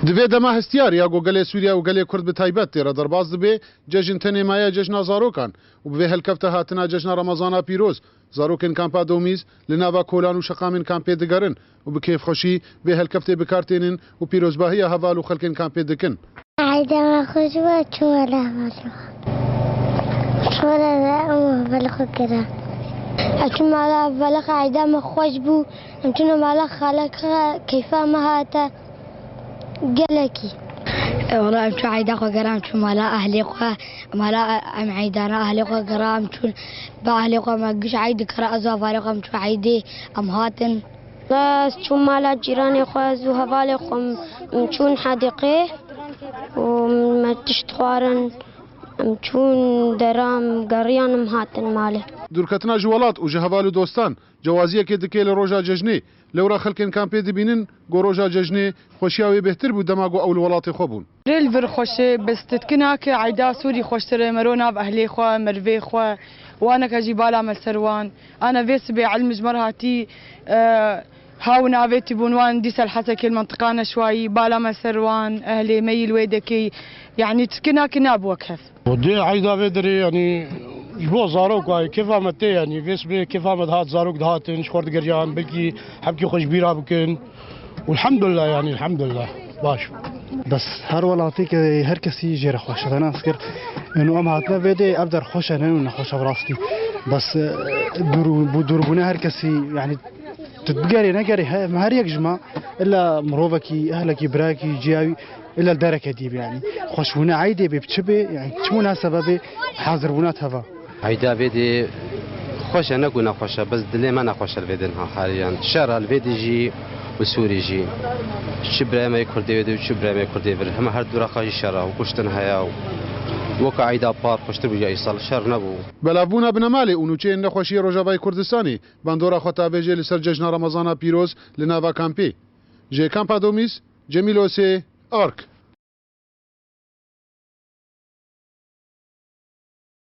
دوێ دەما هەستیار یا گۆگەلێ سووریا و گەلێ کورد بتایبەت تێرە دەرباز دەبێ جەژن تەنێمایە جەژنا زارۆکان و ببێ هەلکەفتە هاتنە جەژنا ڕەمەزانە پیرۆز زارۆکên کامپا دۆمیز لە ناوا کۆلان و شەقامên کامپێ دەگەرن و بە کێفخۆشی بێ هەلکەفتێ بکارتێنن و پیرۆزباهیە هەڤال و خەڵکên کامپێ دەکەن. عیدەمە خۆش بووە چووە لە شۆرە بەلەخۆ کرا ئەچوو ماڵا بەلەخ عیدەمە خۆش بوو ئەمچونە ماڵە خاڵەکە کەیفامە هاتە گەلێکی. والله أمشو عيدا خو قرام شو مالا أهلي خو مالا أم عيدانا أهلي خو قرام شو بأهلي خو ما قش عيد كرا أزوافاري خو مشو عيدي أم هاتن بس شو مالا جيراني خو زوهفالي خو مشون حديقي وما تشتخوارن مشون درام قريان مهاتن مالي دوورکەتنا ji welat û ji heval û dostan cewaziyekê dike li roja cejnê lewra xelkên kampê dibînin got roja cejnê xweşiya wê bêhtir bû dema got ew li welatê xwe bûn. Rêl vir xweş e bistedkinake eyda Sûrî xweştir e mero nav ehlê xwe mervê xwe waneke jî bala me ser wan ana vê sibê elm ji me re hatî haw navêtî bûn wan dîsel hesekê mentiqa neşwayî bala me ser wan ehlê meyîl wê dekî yani tikinake nabû wek hev. ودي عيدا بدري يعني جبو زاروك هاي كيف عملت يعني فيس بي كيف عملت هات زاروك دهاتن شخورد قرجان بلكي حبكي خوش بيرا بكن والحمد لله يعني الحمد لله باش بس هر ولاتيك هر كسي جير خوش انا اذكر انه ام هاتنا بدي ابدر خوش انا ونخوش براستي بس بدوربنا هر كسي يعني تتبقاري نقري ما هر يجمع الا مروفكي اهلكي براكي جاوي الا الدرك ديب يعني خوش هنا عيدي بتشبي يعني شو سببي حاضر بنات هوا عيدا بدي خوش انا كنا خوش بس دلي ما نخوش الفيدنها حاليا شارع الفيدي جي وسوري جي شبرا ما يكردي ودي شبرا ما يكردي هم هر دورا خاجي شارع وكشتن هيا وكا عيدا بار خوشتر بجا يصل شهر نبو بەلافبوونا بنەماڵێ و نوچەیەن نەخۆشیە ڕۆژاوای کوردستانی باندۆرا خۆتابێژێ لەسەر جەژنا ڕەمەزانە پیرۆز لە ناوا کامپێ ژێ کامپا دۆمیز جەمیل ئۆسێ ئارک